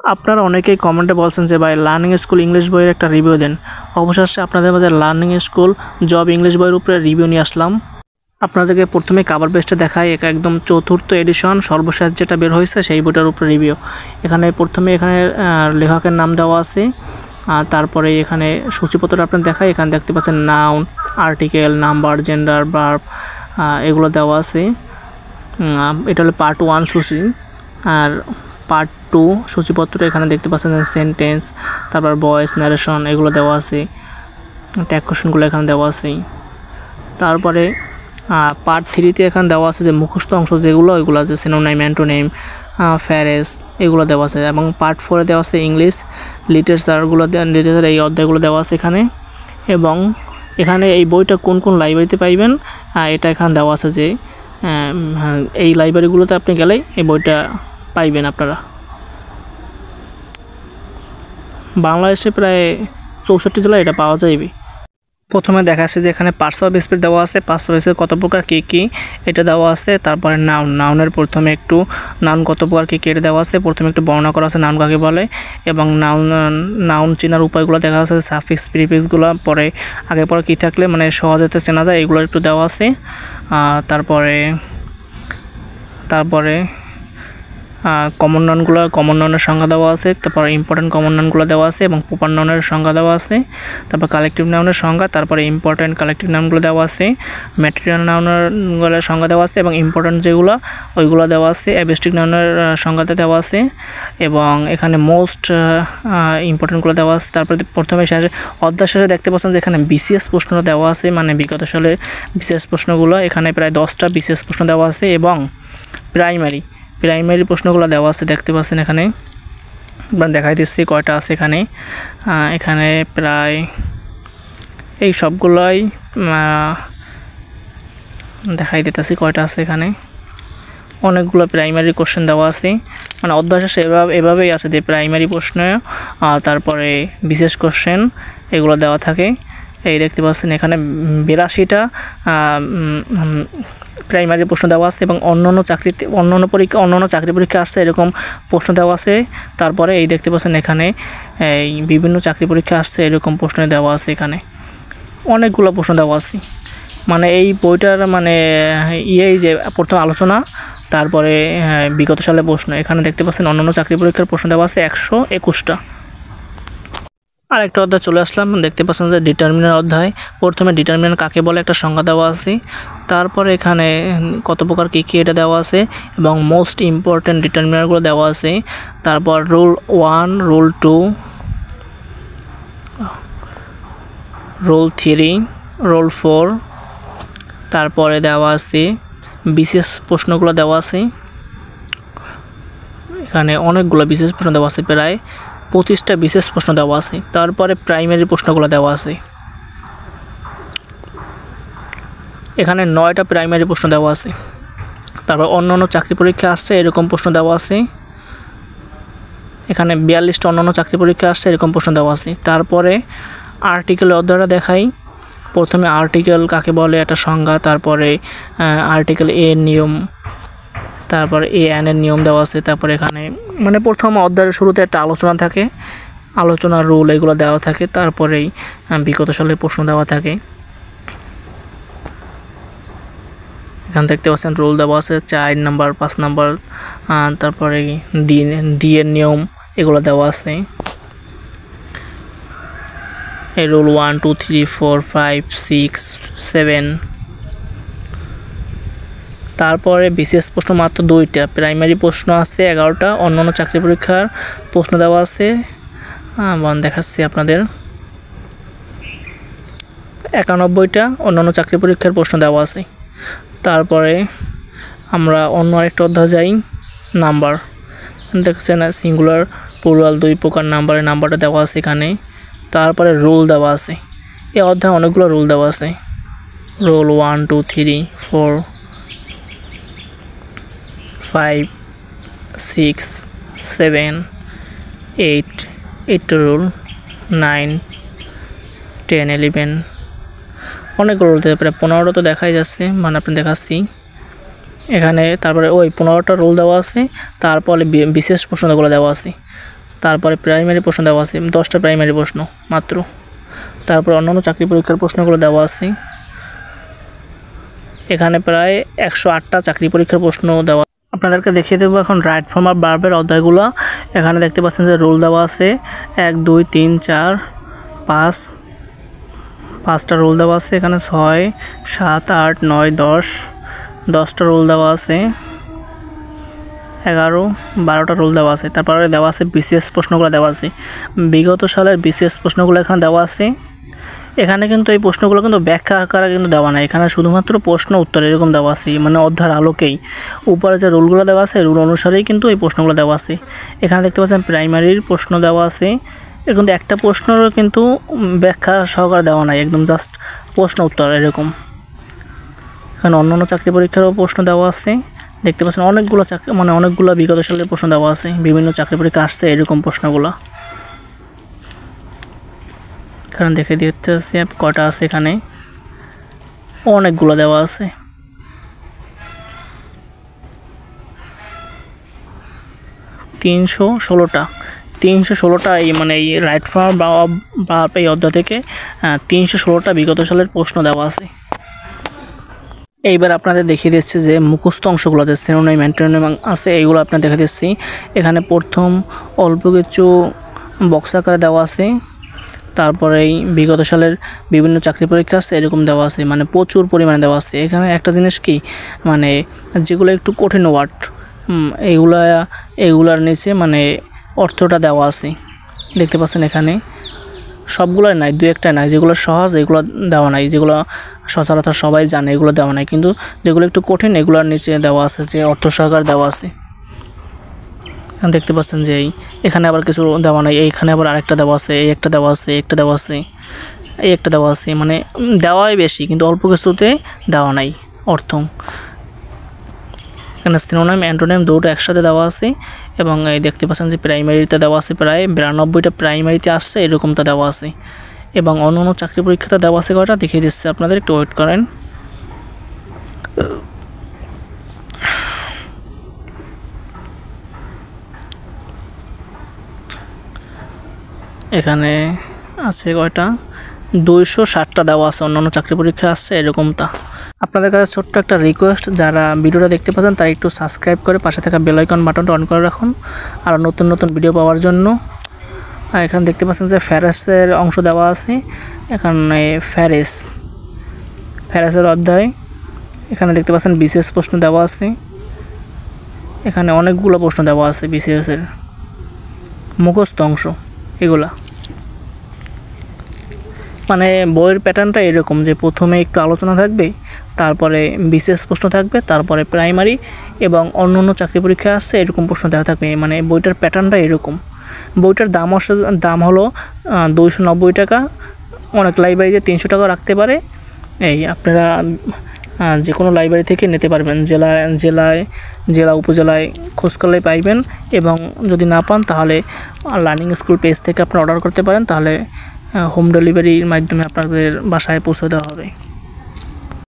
আপনারা অনেকেই কমেন্টে বলছেন যে ভাই লার্নিং স্কুল ইংলিশ বইয়ের একটা রিভিউ দেন। অবশেষে আপনাদের মাঝে লার্নিং স্কুল জব ইংলিশ বইয়ের উপরে রিভিউ নিয়ে আসলাম। আপনাদেরকে প্রথমে কভার পেজটা দেখাই, এটা একদম চতুর্থ এডিশন সর্বশেষ যেটা বের হয়েছে সেই বইটার উপরে রিভিউ। এখানে প্রথমে লেখকের নাম দেওয়া আছে, তারপরে এখানে সূচিপত্রটা আপনার দেখায়। এখানে দেখতে পাচ্ছেন noun, article, number, gender, verb এগুলো দেওয়া আছে। এটা হলো পার্ট 1 সূচি। আর পার্ট 2 সূচিপত্র এখানে দেখতে পাচ্ছেন সেন্টেন্স, তারপর ভয়েস, ন্যারেশন এগুলো দেওয়া আছে। ট্যাগ কোশ্চেনগুলো এখানে দেওয়া আছে। তারপরে পার্ট 3তে এখানে দেওয়া আছে যে মুখস্থ অংশ যেগুলো ওইগুলো আছে সিনোনিম, অ্যান্টোনিম, ফ্রেজ এগুলো দেওয়া আছে। এবং পার্ট 4-এ দেওয়া আছে ইংলিশ লিটারেচার এই অধ্যায়গুলো দেওয়া আছে এখানে। এবং এখানে এই বইটা কোন কোন লাইব্রেরিতে পাইবেন এটা এখানে দেওয়া আছে যে এই লাইব্রেরিগুলোতে আপনি গেলেই এই বইটা পাইবেন আপনারা। বাংলাদেশে প্রায় 64 জেলায় এটা পাওয়া যাবে। প্রথমে দেখা যাচ্ছে যে এখানে পার্টস অফ স্পিচ দেওয়া আছে, পার্টস অফ স্পিচ কত প্রকার কী কী এটা দেওয়া আছে। তারপরে নাউনের প্রথমে একটু নাউন কত প্রকার কী কী এটা দেওয়া আছে। প্রথমে একটু বর্ণনা করা আছে নাউন কাকে বলে, এবং নাউন চেনার উপায়গুলো দেখা যাচ্ছে, সাফিক্স প্রিফিক্সগুলো পরে আগে পরে কী থাকলে মানে সহজেতে চেনা যায় এগুলো একটু দেওয়া আছে। তারপরে কমন নাউনের সংজ্ঞা দেওয়া আছে। তারপর ইম্পর্টেন্ট কমন নাউনগুলো দেওয়া আছে এবং প্রপার নাউনের সংজ্ঞা দেওয়া আছে। তারপর কালেকটিভ নাউনের সংজ্ঞা, তারপরে ইম্পর্টেন্ট কালেকটিভ নাউনগুলো দেওয়া আছে। ম্যাটেরিয়াল নাউনের সংজ্ঞা দেওয়া আছে এবং ইম্পর্টেন্ট যেগুলো ওইগুলো দেওয়া আছে। অ্যাবস্ট্রিক্ট নাউনের সংজ্ঞাতে দেওয়া আছে এবং এখানে মোস্ট ইম্পর্টেন্টগুলো দেওয়া আছে। তারপরে প্রথমে অধ্যায় শেষে দেখতে পাচ্ছেন যে এখানে বিসিএস প্রশ্ন দেওয়া আছে, মানে বিগত সালের বিসিএস প্রশ্নগুলো। এখানে প্রায় 10টা বিসিএস প্রশ্ন দেওয়া আছে এবং প্রাইমারি প্রশ্নগুলো দেওয়া আছে দেখতে পাচ্ছেন এখানে। দেখাই দিচ্ছি কয়টা আছে এখানে। এখানে প্রায় এই সবগুলোই দেখাই দিতেছি কয়টা আছে এখানে। অনেকগুলো প্রাইমারি কোশ্চেন দেওয়া আছে, মানে অধ্যায় শেষে এভাবেই আছে যে প্রাইমারি প্রশ্ন তারপরে বিশেষ কোশ্চেন এগুলো দেওয়া থাকে। এই দেখতে পাচ্ছেন এখানে 82টা প্রাইমারি প্রশ্ন দেওয়া আছে এবং অন্যান্য চাকরি পরীক্ষা আসছে এরকম প্রশ্ন দেওয়া আছে। তারপরে এই দেখতে পাচ্ছেন এখানে এই বিভিন্ন চাকরি পরীক্ষা আসছে এরকম প্রশ্ন দেওয়া আছে। এখানে অনেকগুলো প্রশ্ন দেওয়া আছে, মানে এই বইটার মানে যে প্রথম আলোচনা, তারপরে বিগত সালে প্রশ্ন। এখানে দেখতে পাচ্ছেন অন্যান্য চাকরি পরীক্ষার প্রশ্ন দেওয়া আছে 121টা। আরেকটা অধ্যায় চলে আসলাম, দেখতে পাচ্ছেন যে ডিটারমিনার অধ্যায়। প্রথমে ডিটারমিনার কাকে বলে একটা সংজ্ঞা দেওয়া আছে। তারপরে এখানে কত প্রকার কী কী এটা দেওয়া আছে এবং মোস্ট ইম্পর্টেন্ট ডিটারমিনারগুলো দেওয়া আছে। তারপর রুল 1, রুল 2, রুল 3, রুল 4, তারপরে দেওয়া আছে বিশেষ প্রশ্নগুলো দেওয়া আছে। এখানে অনেকগুলো বিশেষ প্রশ্ন দেওয়া আছে, প্রায় 25টা বিশেষ প্রশ্ন দেওয়া আছে। তারপরে প্রাইমারি প্রশ্নগুলো দেওয়া আছে। এখানে 9টা প্রাইমারি প্রশ্ন দেওয়া আছে। তারপর অন্যান্য চাকরি পরীক্ষা আসছে এরকম প্রশ্ন দেওয়া আছে। এখানে 42টা অন্যান্য চাকরি পরীক্ষা আসছে এরকম প্রশ্ন দেওয়া আছে। তারপরে আর্টিকেলের অধ্যায়টা দেখাই। প্রথমে আর্টিকেল কাকে বলে একটা সংজ্ঞা, তারপরে আর্টিকেল এর নিয়ম, তারপরে এন এর নিয়ম দেওয়া আছে। তারপরে এখানে মানে প্রথম অধ্যায়ের শুরুতে একটা আলোচনা থাকে, আলোচনা রুল এগুলো দেওয়া থাকে। তারপরেই বিগত সালের প্রশ্ন দেওয়া থাকে। এখানে দেখতে পাচ্ছেন রুল দেওয়া আছে 4 নাম্বার, 5 নাম্বার, তারপরে ডি এর নিয়ম এগুলো দেওয়া আছে। এই রুল 1, 2, 3, 4, 5, 6, 7। তারপরে বিশেষ প্রশ্ন মাত্র 2টা, প্রাইমারি প্রশ্ন আছে 11টা, অন্যান্য চাকরি পরীক্ষার প্রশ্ন দেওয়া আছে। দেখাচ্ছি আপনাদের 91টা অন্যান্য চাকরি পরীক্ষার প্রশ্ন দেওয়া আছে। তারপরে আমরা অন্য আরেকটা অধ্যায় যাই, নাম্বার। দেখছেন সিঙ্গুলার, প্লুরাল 2 প্রকার নাম্বারের নাম্বারটা দেওয়া আছে এখানে। তারপরে রুল দেওয়া আছে, এই অধ্যায়ে অনেকগুলো রুল দেওয়া আছে। রুল 1, 2, 3, 4, 5, 6, 7, 8 রুল, 9, 10, 11 অনেকগুলো রুল দিতে পারে। 15টা তো দেখাই যাচ্ছে, মানে আপনি দেখাচ্ছি এখানে। তারপরে ওই 15টা রুল দেওয়া আছে, তারপরে বিশেষ প্রশ্নগুলো দেওয়া আছে। তারপরে প্রাইমারি প্রশ্ন দেওয়া আছে 10টা প্রাইমারি প্রশ্ন মাত্র। তারপর অন্যান্য চাকরি পরীক্ষার প্রশ্নগুলো দেওয়া আছে। এখানে প্রায় 108টা চাকরি পরীক্ষার প্রশ্ন দেওয়া। আপনাদেরকে দেখিয়ে দেবো এখন রাইট ফর্ম আর ভার্বের অধ্যায়গুলো। এখানে দেখতে পাচ্ছেন যে রুল দেওয়া আছে 1 2 3 4 5 5টা রুল দেওয়া আছে। এখানে 6 7 8 9 10 10টা রুল দেওয়া আছে। 11 12টা রুল দেওয়া আছে। তারপরে দেওয়া আছে বিসিএস প্রশ্নগুলো দেওয়া আছে, বিগত সালের বিসিএস প্রশ্নগুলো এখানে দেওয়া আছে। এখানে কিন্তু এই প্রশ্নগুলো কিন্তু ব্যাখ্যা আকারে কিন্তু দেওয়া নাই, এখানে শুধুমাত্র প্রশ্ন উত্তর এরকম দেওয়া আছে, মানে অধ্যায়ের আলোকেই উপরে যে রুলগুলো দেওয়া আছে রুল অনুসারেই কিন্তু এই প্রশ্নগুলো দেওয়া আছে। এখানে দেখতে পাচ্ছেন প্রাইমারির প্রশ্ন দেওয়া আছে, এর কিন্তু একটা প্রশ্নেরও কিন্তু ব্যাখ্যা সহকারে দেওয়া নাই, একদম জাস্ট প্রশ্ন উত্তর এরকম। এখানে অন্যান্য চাকরি পরীক্ষারও প্রশ্ন দেওয়া আছে। দেখতে পাচ্ছেন অনেকগুলো মানে অনেকগুলো বিগত সালের প্রশ্ন দেওয়া আছে, বিভিন্ন চাকরি পরীক্ষা আসছে এরকম প্রশ্নগুলো। এখানে দেখে দিতে হচ্ছে কয়টা আছে, এখানে অনেকগুলো দেওয়া আছে। তিনশো ষোলোটা এই মানে এই রাইট ফর্ম বা এই অধ্যায় থেকে 316টা বিগত সালের প্রশ্ন দেওয়া আছে। এইবার আপনাদের দেখিয়ে দিচ্ছি যে মুখস্থ অংশগুলোতে সিনোনিম অ্যান্টোনিম আছে, এইগুলো আপনাদের দেখে দিচ্ছি। এখানে প্রথম অল্প কিছু বক্স আকারে দেওয়া আছে, তারপরে এই বিগত সালের বিভিন্ন চাকরি পরীক্ষা আছে এরকম দেওয়া আছে, মানে প্রচুর পরিমাণে দেওয়া আছে। এখানে একটা জিনিস কি, মানে যেগুলো একটু কঠিন ওয়ার্ড এইগুলার নিচে মানে অর্থটা দেওয়া আছে, দেখতে পাচ্ছেন। এখানে সবগুলোই নাই, দু একটা নাই, যেগুলো সহজ এগুলো দেওয়া নাই, যেগুলো সচরাচর সবাই জানে এগুলো দেওয়া নাই, কিন্তু যেগুলো একটু কঠিন এগুলোর নিচে দেওয়া আছে, যে অর্থ সহকারে দেওয়া আছে। দেখতে পাচ্ছেন যে এখানে আবার কিছু দেওয়া নাই, এইখানে আবার আরেকটা দেওয়া আছে, এই একটা দেওয়া আছে, একটা দেওয়া আছে, এই একটা দেওয়া আছে, মানে দেওয়াই বেশি কিন্তু অল্প কিছুতে দেওয়া নাই অর্থ। এখানে সিনোনিম অ্যান্টোনিম দুটো একসাথে দেওয়া আছে, এবং এই দেখতে পাচ্ছেন যে প্রাইমারিতে দেওয়া আছে প্রায় 92টা প্রাইমারিতে আসছে এরকমটা দেওয়া আছে, এবং অন্য চাকরি পরীক্ষাতে দেওয়া আছে কয়টা দেখিয়ে দিচ্ছে আপনাদের, একটু ওয়েট করেন। এখানে আছে কয়টা, 260টা দেওয়া আছে, অন্যান্য চাকরি পরীক্ষা আসছে এরকমটা। আপনাদের কাছে ছোট্ট একটা রিকোয়েস্ট, যারা ভিডিওটা দেখতে পাচ্ছেন তারা একটু সাবস্ক্রাইব করে পাশে থাকা বেল আইকন বাটনটা অন করে রাখুন আর নতুন নতুন ভিডিও পাওয়ার জন্য। আর এখানে দেখতে পাচ্ছেন যে ফ্যারেসের অংশ দেওয়া আছে, এখানে ফ্যারেসের অধ্যায়। এখানে দেখতে পাচ্ছেন বিসিএস প্রশ্ন দেওয়া আছে, এখানে অনেকগুলো প্রশ্ন দেওয়া আছে বিসিএসের মুখস্থ অংশ এগুলা। মানে বইয়ের প্যাটার্নটা এরকম যে প্রথমে একটু আলোচনা থাকবে, তারপরে বিসিএস প্রশ্ন থাকবে, তারপরে প্রাইমারি এবং অন্য চাকরি পরীক্ষা আসছে এরকম প্রশ্ন দেওয়া থাকবে, মানে বইটার প্যাটার্নটা এরকম। বইটার দাম হলো 290 টাকা, অনেক লাইব্রেরিতে 300 টাকা রাখতে পারে। এই আপনারা যে কোনো লাইব্রেরি থেকে নিতে পারবেন, জেলা উপজেলায় খোঁজ করলে পাইবেন, এবং যদি না পান তাহলে লার্নিং স্কুল পেজ থেকে আপনারা অর্ডার করতে পারেন, তাহলে হোম ডেলিভারির মাধ্যমে আপনাদের বাসায় পৌঁছে দেওয়া হবে।